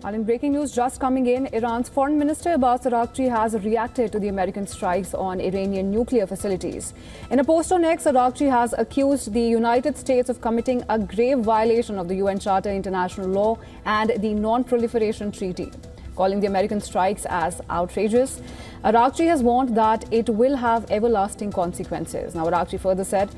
And in breaking news just coming in, Iran's Foreign Minister Abbas Araghchi has reacted to the American strikes on Iranian nuclear facilities. In a post on X, Araghchi has accused the United States of committing a grave violation of the UN Charter, international law, and the Non-Proliferation Treaty, calling the American strikes as outrageous. Araghchi has warned that it will have everlasting consequences. Now, Araghchi further said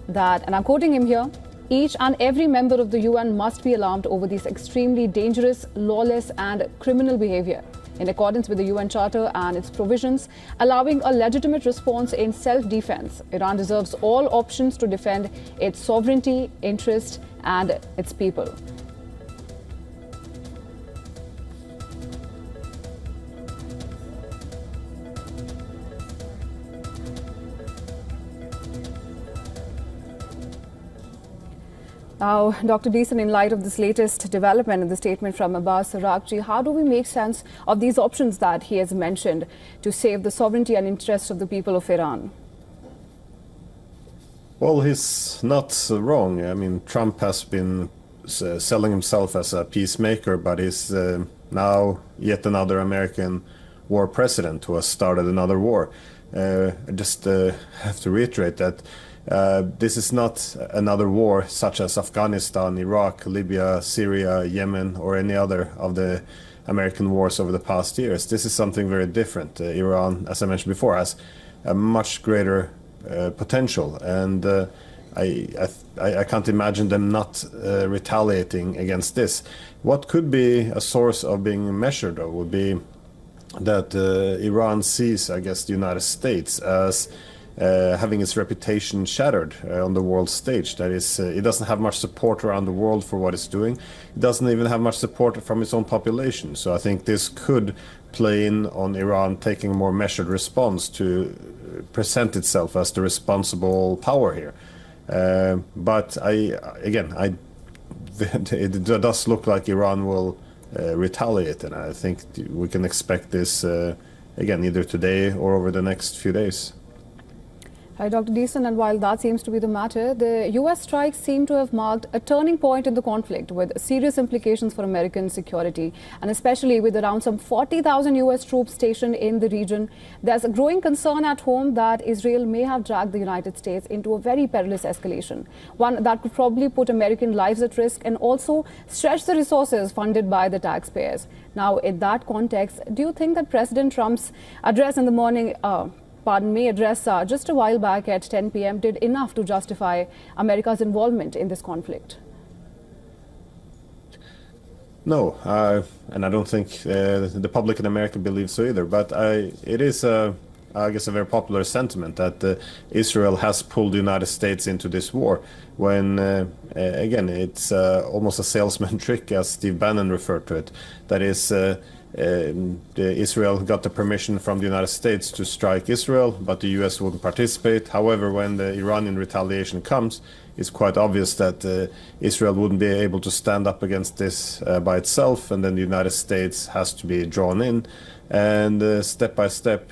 that, and I'm quoting him here, each and every member of the UN must be alarmed over this extremely dangerous, lawless and criminal behavior. In accordance with the UN Charter and its provisions, allowing a legitimate response in self-defense, Iran deserves all options to defend its sovereignty, interest and its people. Now, Dr. Deason, in light of this latest development in the statement from Abbas Araghchi, how do we make sense of these options that he has mentioned to save the sovereignty and interests of the people of Iran? Well, he's not wrong. I mean, Trump has been selling himself as a peacemaker, but he's now yet another American war president who has started another war. I just have to reiterate that this is not another war such as Afghanistan, Iraq, Libya, Syria, Yemen, or any other of the American wars over the past years. This is something very different. Iran, as I mentioned before, has a much greater potential, and I can't imagine them not retaliating against this. What could be a source of being measured, though, would be that Iran sees, I guess, the United States as having its reputation shattered on the world stage. That is, it doesn't have much support around the world for what it's doing. It doesn't even have much support from its own population. So I think this could play in on Iran taking a more measured response to present itself as the responsible power here. But it does look like Iran will retaliate, and I think we can expect this again either today or over the next few days. Hi, Dr. Deason, and while that seems to be the matter, the US strikes seem to have marked a turning point in the conflict with serious implications for American security, and especially with around some 40,000 US troops stationed in the region. There's a growing concern at home that Israel may have dragged the United States into a very perilous escalation, one that could probably put American lives at risk and also stretch the resources funded by the taxpayers. Now, in that context, do you think that President Trump's address in the morning address just a while back at 10 p.m. did enough to justify America's involvement in this conflict? No, and I don't think the public in America believes so either. But it is, I guess, a very popular sentiment that Israel has pulled the United States into this war. When, again, it's almost a salesman trick, as Steve Bannon referred to it. That is, Israel got the permission from the United States to strike Israel, but the US wouldn't participate. However, when the Iranian retaliation comes, it's quite obvious that Israel wouldn't be able to stand up against this by itself, and then the United States has to be drawn in. And step by step,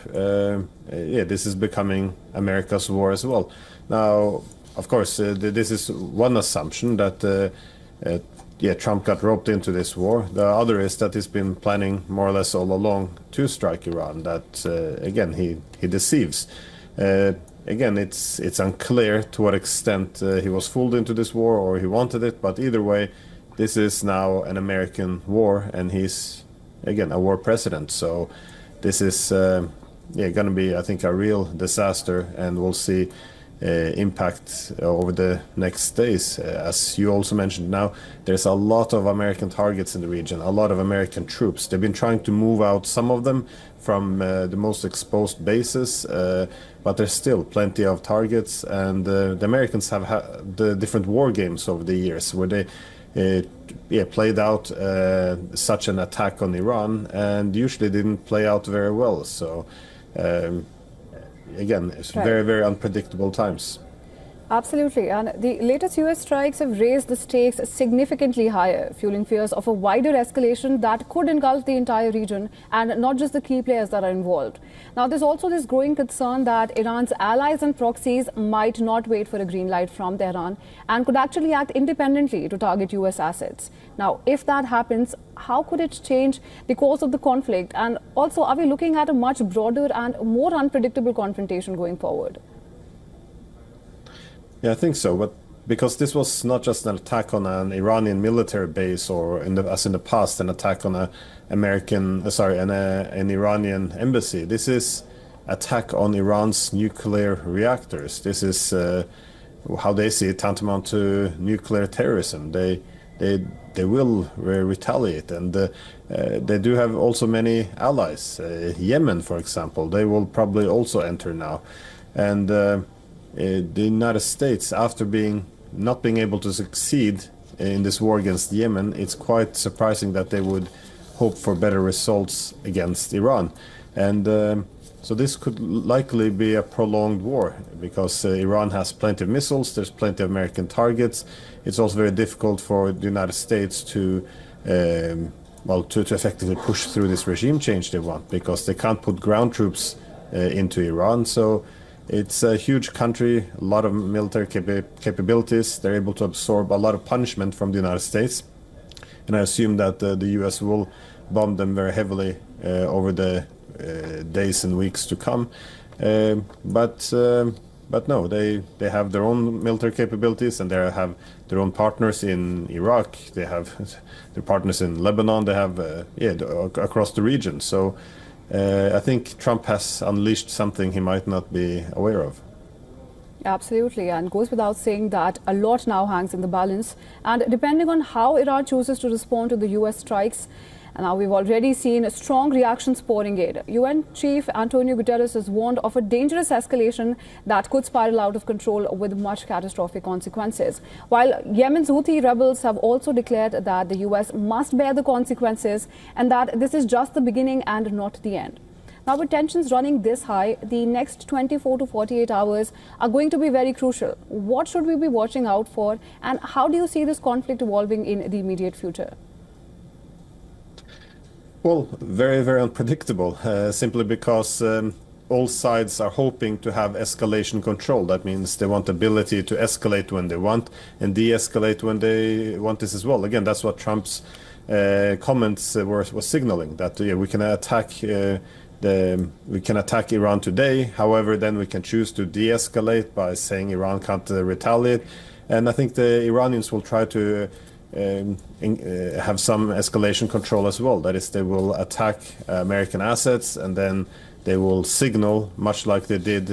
this is becoming America's war as well. Now, of course, this is one assumption that Trump got roped into this war. The other is that he's been planning more or less all along to strike Iran, that, again, he deceives. Again, it's unclear to what extent he was fooled into this war or he wanted it, but either way, this is now an American war, and he's, again, a war president. So this is going to be, I think, a real disaster, and we'll see impact over the next days. As you also mentioned, now there's a lot of American targets in the region, a lot of American troops. They've been trying to move out some of them from the most exposed bases, but there's still plenty of targets, and the Americans have had the different war games over the years where they played out such an attack on Iran, and usually didn't play out very well. So again, it's very, very unpredictable times. Absolutely. And the latest US strikes have raised the stakes significantly higher, fueling fears of a wider escalation that could engulf the entire region and not just the key players that are involved. Now, there's also this growing concern that Iran's allies and proxies might not wait for a green light from Tehran and could actually act independently to target US assets. Now, if that happens, how could it change the course of the conflict? And also, are we looking at a much broader and more unpredictable confrontation going forward? Yeah, I think so, but because this was not just an attack on an Iranian military base, or as in the past, an attack on an Iranian embassy. This is attack on Iran's nuclear reactors. This is how they see it, tantamount to nuclear terrorism. They will retaliate, and they do have also many allies. Yemen, for example, they will probably also enter now, and the United States, after not being able to succeed in this war against Yemen, it's quite surprising that they would hope for better results against Iran. And so this could likely be a prolonged war, because Iran has plenty of missiles, there's plenty of American targets. It's also very difficult for the United States to effectively push through this regime change they want, because they can't put ground troops into Iran. So it's a huge country, a lot of military capabilities. They're able to absorb a lot of punishment from the United States. And I assume that the US will bomb them very heavily over the days and weeks to come. But no, they have their own military capabilities, and they have their own partners in Iraq. They have their partners in Lebanon. They have across the region. So I think Trump has unleashed something he might not be aware of. Absolutely, and goes without saying that a lot now hangs in the balance. And depending on how Iran chooses to respond to the US strikes, and now we've already seen strong reactions pouring in. UN Chief Antonio Guterres has warned of a dangerous escalation that could spiral out of control with much catastrophic consequences. While Yemen's Houthi rebels have also declared that the US must bear the consequences and that this is just the beginning and not the end. Now, with tensions running this high, the next 24 to 48 hours are going to be very crucial. What should we be watching out for, and how do you see this conflict evolving in the immediate future? Well, very, very unpredictable, simply because all sides are hoping to have escalation control. That means they want the ability to escalate when they want and de-escalate when they want this as well. Again, that's what Trump's comments were signaling, that we can attack we can attack Iran today. However, then we can choose to de-escalate by saying Iran can't retaliate. And I think the Iranians will try to have some escalation control as well. That is, they will attack American assets, and then they will signal, much like they did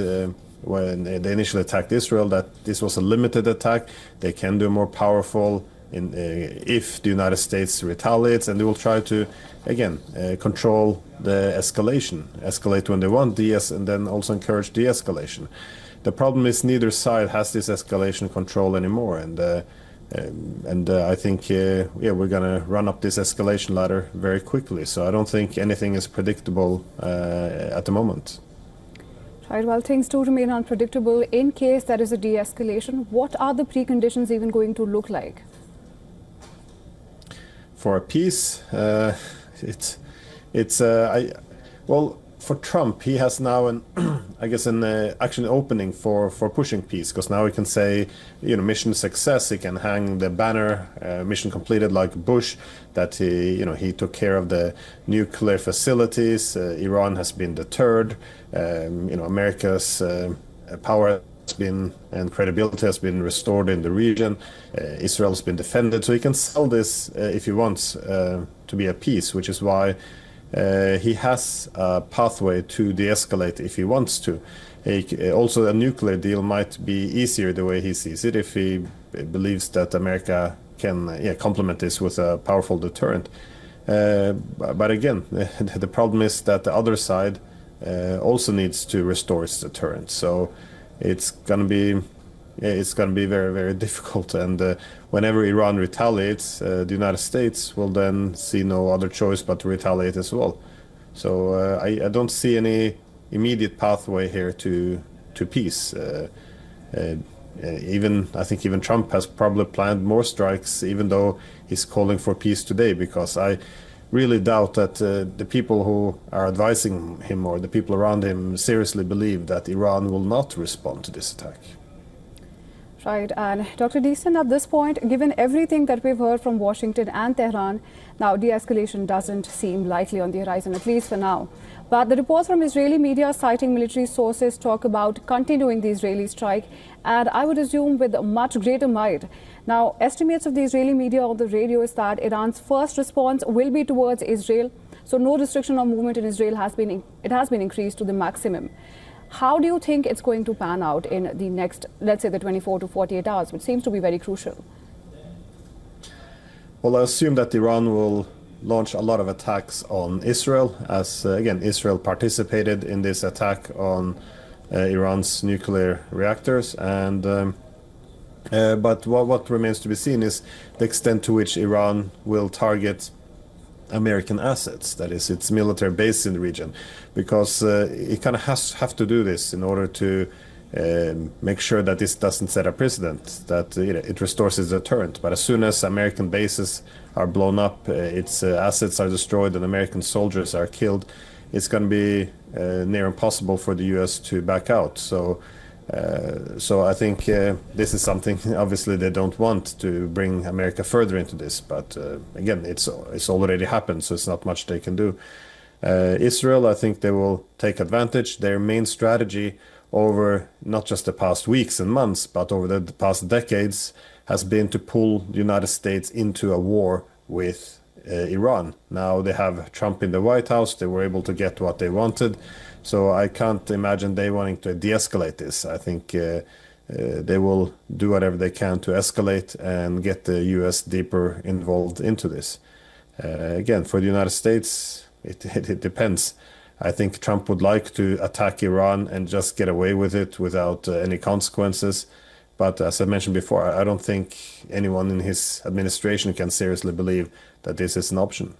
when they initially attacked Israel, that this was a limited attack. They can do more powerful if the United States retaliates, and they will try to, again, control the escalate when they want, and then also encourage de-escalation. The problem is neither side has this escalation control anymore, and I think we're going to run up this escalation ladder very quickly. So I don't think anything is predictable at the moment. Right, well, things do remain unpredictable. In case there is a de-escalation, what are the preconditions even going to look like? For a peace, well, for Trump, he has now an actually opening for pushing peace, because now he can say, mission success. He can hang the banner, mission completed, like Bush, that he took care of the nuclear facilities. Iran has been deterred. America's power has been, and credibility has been restored in the region. Israel's been defended. So he can sell this if he wants to be a peace, which is why he has a pathway to de-escalate if he wants to. Also, a nuclear deal might be easier the way he sees it, if he believes that America can complement this with a powerful deterrent. But again, the problem is that the other side also needs to restore its deterrent. So it's going to be very, very difficult. And whenever Iran retaliates, the United States will then see no other choice but to retaliate as well. So I don't see any immediate pathway here to peace. I think even Trump has probably planned more strikes, even though he's calling for peace today, because I really doubt that the people who are advising him or the people around him seriously believe that Iran will not respond to this attack. Right, and Dr. Deason, at this point, given everything that we've heard from Washington and Tehran, now de-escalation doesn't seem likely on the horizon, at least for now. But the reports from Israeli media citing military sources talk about continuing the Israeli strike, and I would assume with much greater might. Now, estimates of the Israeli media on the radio is that Iran's first response will be towards Israel, so no restriction on movement in Israel has been increased to the maximum. How do you think it's going to pan out in the next, let's say, the 24 to 48 hours, which seems to be very crucial? Well, I assume that Iran will launch a lot of attacks on Israel, as again, Israel participated in this attack on Iran's nuclear reactors. And but what remains to be seen is the extent to which Iran will target American assets, that is, its military base in the region, because it kind of have to do this in order to make sure that this doesn't set a precedent, that it restores its deterrent. But as soon as American bases are blown up, its assets are destroyed, and American soldiers are killed, it's going to be near impossible for the U.S. to back out. So I think this is something obviously they don't want to bring America further into this. But again, it's already happened, so it's not much they can do. Israel, I think they will take advantage. Their main strategy over not just the past weeks and months, but over the past decades, has been to pull the United States into a war with Iran. Now they have Trump in the White House. They were able to get what they wanted. So I can't imagine they wanting to de-escalate this. I think they will do whatever they can to escalate and get the U.S. deeper involved into this. Again, for the United States, it depends. I think Trump would like to attack Iran and just get away with it without any consequences. But as I mentioned before, I don't think anyone in his administration can seriously believe that this is an option.